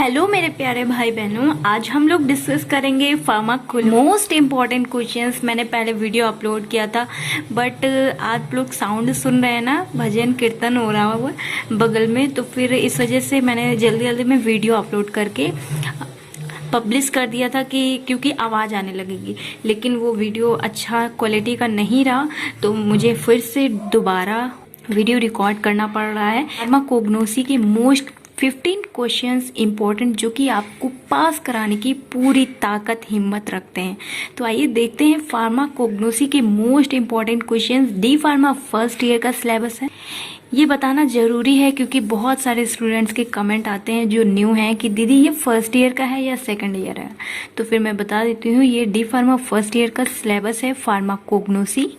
Hello मेरे प्यारे भाई बहनों, आज हम लोग डिस्कस करेंगे फार्माकोलॉजी मोस्ट इम्पॉर्टेंट क्वेश्चंस। मैंने पहले वीडियो अपलोड किया था बट आप लोग साउंड सुन रहे हैं ना, भजन कीर्तन हो रहा हुआ बगल में, तो फिर इस वजह से मैंने जल्दी जल्दी में वीडियो अपलोड करके पब्लिश कर दिया था कि क्योंकि आवाज़ आने लगेगी, लेकिन वो वीडियो अच्छा क्वालिटी का नहीं रहा तो मुझे फिर से दोबारा वीडियो रिकॉर्ड करना पड़ रहा है। फार्माकोग्नोसी के मोस्ट 15 क्वेश्चंस इंपॉर्टेंट जो कि आपको पास कराने की पूरी ताकत हिम्मत रखते हैं। तो आइए देखते हैं फार्माकोग्नोसी के most important questions. D pharma first year का सिलेबस है, ये बताना जरूरी है क्योंकि बहुत सारे स्टूडेंट्स के कमेंट आते हैं जो न्यू हैं कि दीदी ये फर्स्ट ईयर का है या सेकंड ईयर है। तो फिर मैं बता देती हूँ, ये डी फार्मा फर्स्ट ईयर का सिलेबस है। फार्माकोग्नोसी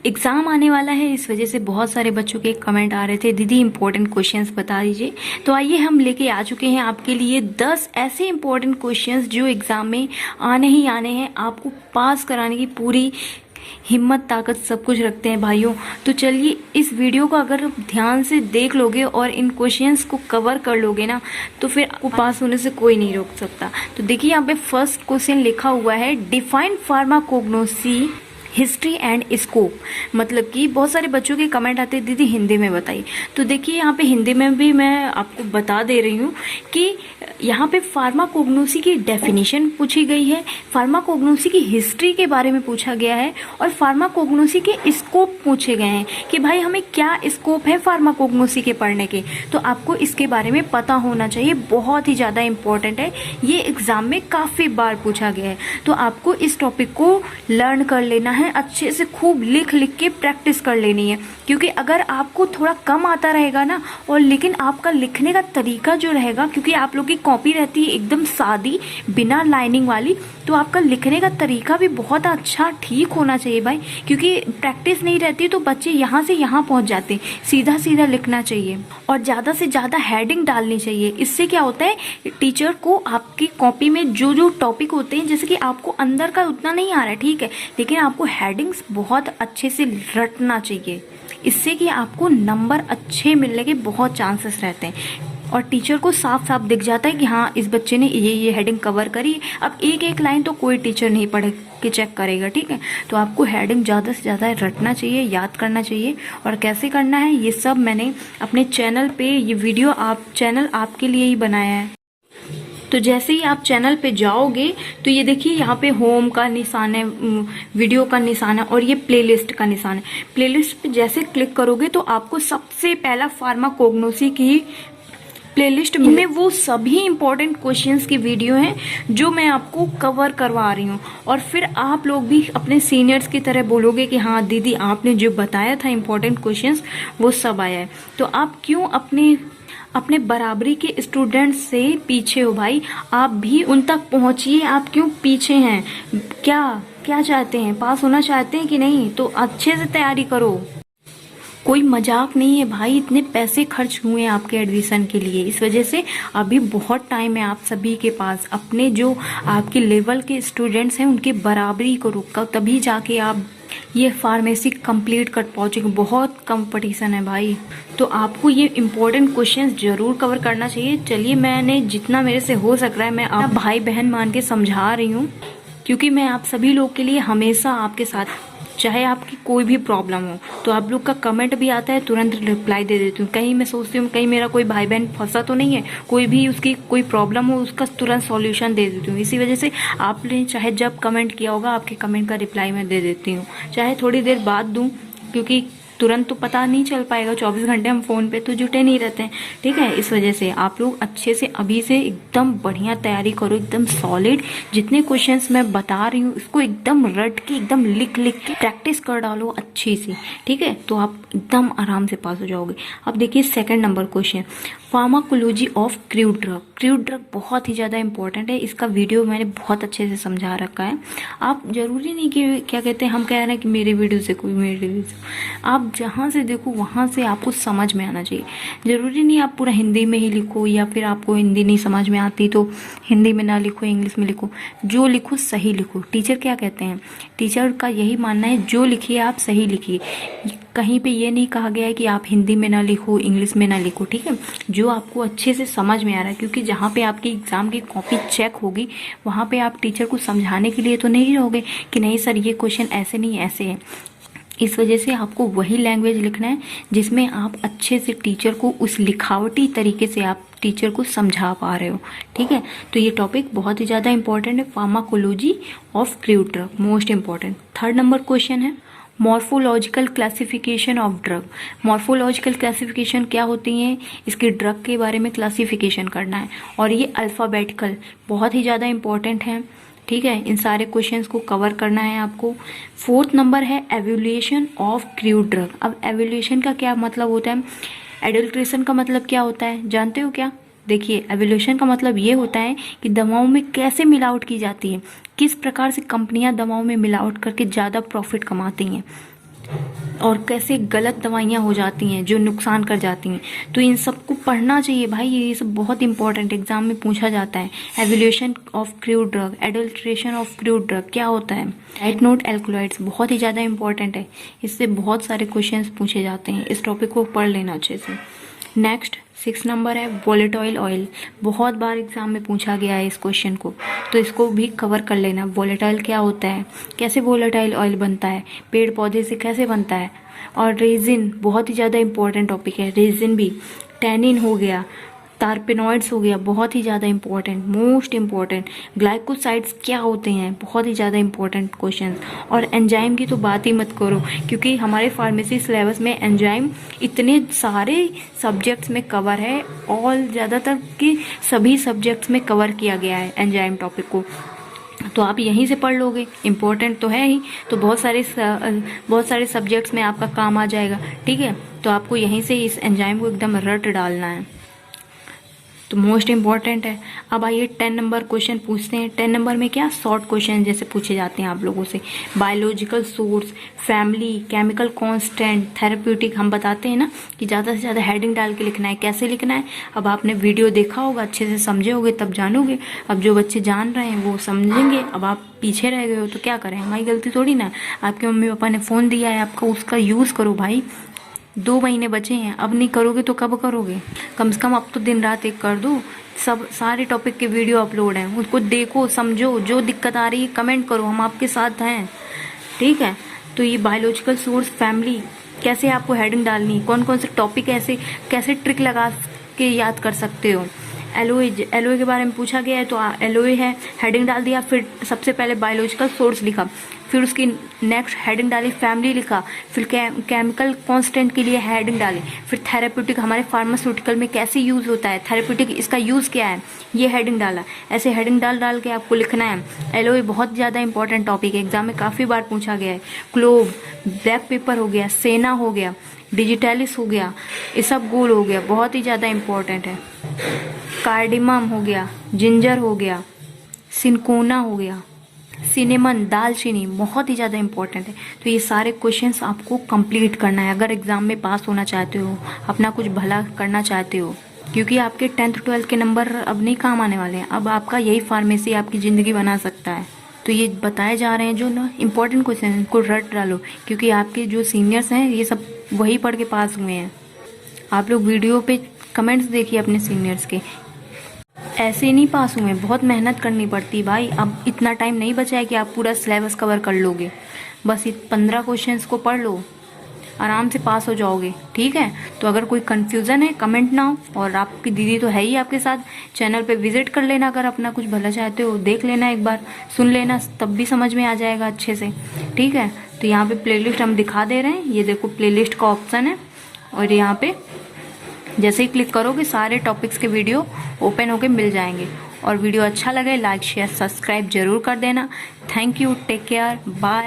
एग्ज़ाम आने वाला है, इस वजह से बहुत सारे बच्चों के कमेंट आ रहे थे दीदी इंपॉर्टेंट क्वेश्चंस बता दीजिए। तो आइए हम लेके आ चुके हैं आपके लिए 10 ऐसे इंपॉर्टेंट क्वेश्चंस जो एग्ज़ाम में आने ही आने हैं, आपको पास कराने की पूरी हिम्मत ताकत सब कुछ रखते हैं भाइयों। तो चलिए इस वीडियो को अगर ध्यान से देख लोगे और इन क्वेश्चंस को कवर कर लोगे ना, तो फिर आपको पास होने से कोई नहीं रोक सकता। तो देखिए यहाँ पे फर्स्ट क्वेश्चन लिखा हुआ है, define pharmacognosy history and scope. मतलब कि बहुत सारे बच्चों के कमेंट आते हैं दीदी हिंदी में बताइए। तो देखिए यहाँ पे हिंदी में भी मैं आपको बता दे रही हूँ कि यहाँ पे फार्माकोग्नोसी की डेफिनेशन पूछी गई है, फार्माकोग्नोसी की हिस्ट्री के बारे में पूछा गया है और फार्माकोग्नोसी के स्कोप पूछे गए हैं कि भाई हमें क्या स्कोप है फार्माकोग्नोसी के पढ़ने के। तो आपको इसके बारे में पता होना चाहिए, बहुत ही ज़्यादा इंपॉर्टेंट है, ये एग्जाम में काफ़ी बार पूछा गया है। तो आपको इस टॉपिक को लर्न कर लेना है, अच्छे से खूब लिख लिख के प्रैक्टिस कर लेनी है, क्योंकि अगर आपको थोड़ा कम आता रहेगा ना और लेकिन आपका लिखने का तरीका जो रहेगा, क्योंकि आप लोग की कॉपी रहती है एकदम सादी बिना लाइनिंग वाली, तो आपका लिखने का तरीका भी बहुत अच्छा ठीक होना चाहिए भाई, क्योंकि प्रैक्टिस नहीं रहती तो बच्चे यहाँ से यहाँ पहुँच जाते हैं। सीधा सीधा लिखना चाहिए और ज़्यादा से ज़्यादा हेडिंग डालनी चाहिए। इससे क्या होता है, टीचर को आपकी कॉपी में जो जो टॉपिक होते हैं, जैसे कि आपको अंदर का उतना नहीं आ रहा है ठीक है, लेकिन आपको हेडिंग्स बहुत अच्छे से रटना चाहिए, इससे कि आपको नंबर अच्छे मिलने के बहुत चांसेस रहते हैं और टीचर को साफ साफ दिख जाता है कि हाँ इस बच्चे ने ये हेडिंग कवर करी। अब एक एक लाइन तो कोई टीचर नहीं पढ़ के चेक करेगा, ठीक है। तो आपको हेडिंग ज़्यादा से ज़्यादा रटना चाहिए, याद करना चाहिए। और कैसे करना है ये सब मैंने अपने चैनल पे, ये वीडियो चैनल आपके लिए ही बनाया है। तो जैसे ही आप चैनल पे जाओगे तो ये देखिए यहाँ पे होम का निशान है, वीडियो का निशान है और ये प्लेलिस्ट का निशान है। प्लेलिस्ट पे जैसे क्लिक करोगे तो आपको सबसे पहला फार्माकोग्नोसी की प्लेलिस्ट में वो सभी इंपॉर्टेंट क्वेश्चंस की वीडियो हैं जो मैं आपको कवर करवा रही हूँ। और फिर आप लोग भी अपने सीनियर्स की तरह बोलोगे कि हाँ दीदी आपने जो बताया था इंपॉर्टेंट क्वेश्चंस वो सब आया है। तो आप क्यों अपने बराबरी के स्टूडेंट्स से पीछे हो भाई, आप भी उन तक पहुंचिए। आप क्यों पीछे हैं, क्या चाहते हैं, पास होना चाहते हैं कि नहीं? तो अच्छे से तैयारी करो, कोई मजाक नहीं है भाई, इतने पैसे खर्च हुए हैं आपके एडमिशन के लिए, इस वजह से अभी बहुत टाइम है आप सभी के पास। अपने जो आपके लेवल के स्टूडेंट्स हैं उनके बराबरी करो, तभी जाके आप ये फार्मेसी कंप्लीट कर पहुंचेंगे। बहुत कंपटीशन है भाई, तो आपको ये इम्पोर्टेंट क्वेश्चंस जरूर कवर करना चाहिए। चलिए मैंने जितना मेरे से हो सक रहा है मैं आप भाई बहन मान के समझा रही हूँ, क्योंकि मैं आप सभी लोग के लिए हमेशा आपके साथ, चाहे आपकी कोई भी प्रॉब्लम हो। तो आप लोग का कमेंट भी आता है, तुरंत रिप्लाई दे देती हूँ। कहीं मैं सोचती हूँ कहीं मेरा कोई भाई बहन फंसा तो नहीं है, कोई भी उसकी कोई प्रॉब्लम हो उसका तुरंत सॉल्यूशन दे देती हूँ। इसी वजह से आपने चाहे जब कमेंट किया होगा आपके कमेंट का रिप्लाई मैं दे देती हूँ, चाहे थोड़ी देर बाद दूँ, क्योंकि तुरंत तो पता नहीं चल पाएगा, 24 घंटे हम फ़ोन पे तो जुटे नहीं रहते हैं, ठीक है। इस वजह से आप लोग अच्छे से अभी से एकदम बढ़िया तैयारी करो, एकदम सॉलिड। जितने क्वेश्चंस मैं बता रही हूँ इसको एकदम रट के, एकदम लिख के प्रैक्टिस कर डालो अच्छी सी, ठीक है। तो आप एकदम आराम से पास हो जाओगे। अब देखिए second number question, pharmacology of crude drug. Crude drug बहुत ही ज़्यादा इंपॉर्टेंट है, इसका वीडियो मैंने बहुत अच्छे से समझा रखा है। आप जरूरी नहीं कि क्या कहते हैं, हम कह रहे हैं कि मेरे वीडियो से कोई, मेरे वीडियो से आप आप जहाँ से देखो वहाँ से आपको समझ में आना चाहिए। ज़रूरी नहीं आप पूरा हिंदी में ही लिखो, या फिर आपको हिंदी नहीं समझ में आती तो हिंदी में ना लिखो, इंग्लिश में लिखो। जो लिखो सही लिखो। टीचर क्या कहते हैं, टीचर का यही मानना है जो लिखिए आप सही लिखिए। कहीं पे ये नहीं कहा गया है कि आप हिंदी में ना लिखो, इंग्लिश में ना लिखो, ठीक है। जो आपको अच्छे से समझ में आ रहा है, क्योंकि जहाँ पे आपकी एग्ज़ाम की कॉपी चेक होगी वहाँ पे आप टीचर को समझाने के लिए तो नहीं रहोगे कि नहीं सर ये क्वेश्चन ऐसे नहीं ऐसे है। इस वजह से आपको वही लैंग्वेज लिखना है जिसमें आप अच्छे से टीचर को उस लिखावटी तरीके से आप टीचर को समझा पा रहे हो, ठीक है। तो ये टॉपिक बहुत ही ज़्यादा इंपॉर्टेंट है, pharmacology of crude drug, most important. 3rd number question है morphological classification of drug. Morphological classification क्या होती है, इसके ड्रग के बारे में क्लासिफिकेशन करना है, और ये अल्फ़ाबेटिकल बहुत ही ज़्यादा इंपॉर्टेंट है, ठीक है। इन सारे क्वेश्चंस को कवर करना है आपको। 4th नंबर है एवोल्यूशन ऑफ क्रूड ड्रग। अब एवोल्यूशन का क्या मतलब होता है, एडल्ट्रेशन का मतलब क्या होता है, जानते हो क्या? देखिए, एवोल्यूशन का मतलब ये होता है कि दवाओं में कैसे मिलावट की जाती है, किस प्रकार से कंपनियां दवाओं में मिलावट करके ज़्यादा प्रॉफिट कमाती हैं, और कैसे गलत दवाइयाँ हो जाती हैं जो नुकसान कर जाती हैं। तो इन सबको पढ़ना चाहिए भाई, ये सब बहुत इंपॉर्टेंट एग्जाम में पूछा जाता है। Evolution of crude drug, adulteration of crude drug क्या होता है, राइट नोट एल्कलॉइड्स बहुत ही ज़्यादा इंपॉर्टेंट है, इससे बहुत सारे क्वेश्चंस पूछे जाते हैं। इस टॉपिक को पढ़ लेना अच्छे से। नेक्स्ट 6 नंबर है वोलेटाइल ऑयल। बहुत बार एग्जाम में पूछा गया है इस क्वेश्चन को, तो इसको भी कवर कर लेना। वोलेटाइल क्या होता है, कैसे वोलेटाइल ऑयल बनता है, पेड़ पौधे से कैसे बनता है, और रेजिन बहुत ही ज़्यादा इंपॉर्टेंट टॉपिक है, रेजिन भी। टैनिन हो गया, टार्पेनॉइड्स हो गया, बहुत ही ज़्यादा इंपॉर्टेंट, मोस्ट इंपॉर्टेंट। ग्लाइकोसाइड्स क्या होते हैं, बहुत ही ज़्यादा इंपॉर्टेंट क्वेश्चन। और एंजाइम की तो बात ही मत करो, क्योंकि हमारे फार्मेसी सिलेबस में एंजाइम इतने सारे सब्जेक्ट्स में कवर है, और ज़्यादातर के सभी सब्जेक्ट्स में कवर किया गया है एंजाइम टॉपिक को। तो आप यहीं से पढ़ लोगे, इम्पोर्टेंट तो है ही, तो बहुत सारे सब्जेक्ट्स में आपका काम आ जाएगा, ठीक है। तो आपको यहीं से इस एंजाइम को एकदम रट डालना है, तो मोस्ट इंपॉर्टेंट है। अब आइए 10 नंबर क्वेश्चन पूछते हैं। 10 नंबर में क्या शॉर्ट क्वेश्चन जैसे पूछे जाते हैं आप लोगों से, biological source, family, chemical constant, therapeutic. हम बताते हैं ना कि ज़्यादा से ज़्यादा हेडिंग डाल के लिखना है, कैसे लिखना है। अब आपने वीडियो देखा होगा, अच्छे से समझे होगे तब जानोगे। अब जो बच्चे जान रहे हैं वो समझेंगे, अब आप पीछे रह गए हो तो क्या करें, हमारी गलती थोड़ी ना। आपके मम्मी पापा ने फ़ोन दिया है आपको, उसका यूज़ करो भाई। 2 महीने बचे हैं, अब नहीं करोगे तो कब करोगे। कम से कम अब तो दिन रात एक कर दो। सब सारे टॉपिक के वीडियो अपलोड हैं, उसको देखो, समझो, जो दिक्कत आ रही है कमेंट करो, हम आपके साथ हैं, ठीक है। तो ये बायोलॉजिकल सोर्स, फैमिली, कैसे आपको हेडिंग डालनी है, कौन कौन से टॉपिक ऐसे कैसे ट्रिक लगा के याद कर सकते हो। एलोए के बारे में पूछा गया है तो एलोए है, हेडिंग डाल दिया, फिर सबसे पहले बायोलॉजिकल सोर्स लिखा, फिर उसकी नेक्स्ट हेडिंग डाली फैमिली लिखा, फिर केमिकल कांस्टेंट के लिए हेडिंग डाली, फिर थेरेप्यूटिक हमारे फार्मास्यूटिकल में कैसे यूज़ होता है, थेरेप्यूटिक इसका यूज़ क्या है, ये हेडिंग डाला। ऐसे हेडिंग डाल के आपको लिखना है। एलोए बहुत ज़्यादा इंपॉर्टेंट टॉपिक है, एग्जाम में काफ़ी बार पूछा गया है। क्लोव, ब्लैक पेपर हो गया, सेना हो गया, डिजिटलिस हो गया, इसबगोल हो गया, बहुत ही ज़्यादा इंपॉर्टेंट है। कार्डिमम हो गया, जिंजर हो गया, सिनकोना हो गया, सिनेमन, दालचीनी, बहुत ही ज़्यादा इंपॉर्टेंट है। तो ये सारे क्वेश्चंस आपको कंप्लीट करना है अगर एग्ज़ाम में पास होना चाहते हो, अपना कुछ भला करना चाहते हो, क्योंकि आपके 10th 12th के नंबर अब नहीं काम आने वाले हैं। अब आपका यही फार्मेसी आपकी ज़िंदगी बना सकता है। तो ये बताए जा रहे हैं जो ना इंपॉर्टेंट क्वेश्चन, इनको रट डालो, क्योंकि आपके जो सीनियर्स हैं ये सब वही पढ़ के पास हुए हैं। आप लोग वीडियो पे कमेंट्स देखिए अपने सीनियर्स के, ऐसे नहीं पास हुए, बहुत मेहनत करनी पड़ती भाई। अब इतना टाइम नहीं बचा है कि आप पूरा सिलेबस कवर कर लोगे, बस 15 क्वेश्चंस को पढ़ लो, आराम से पास हो जाओगे, ठीक है। तो अगर कोई कन्फ्यूज़न है कमेंट ना हो, और आपकी दीदी तो है ही आपके साथ, चैनल पे विजिट कर लेना, अगर अपना कुछ भला चाहते हो देख लेना, एक बार सुन लेना, तब भी समझ में आ जाएगा अच्छे से, ठीक है। तो यहाँ पे प्लेलिस्ट हम दिखा दे रहे हैं, ये देखो प्लेलिस्ट का ऑप्शन है, और यहाँ पे जैसे ही क्लिक करोगे सारे टॉपिक्स के वीडियो ओपन होके मिल जाएंगे। और वीडियो अच्छा लगे लाइक शेयर सब्सक्राइब जरूर कर देना। Thank you, take care, bye.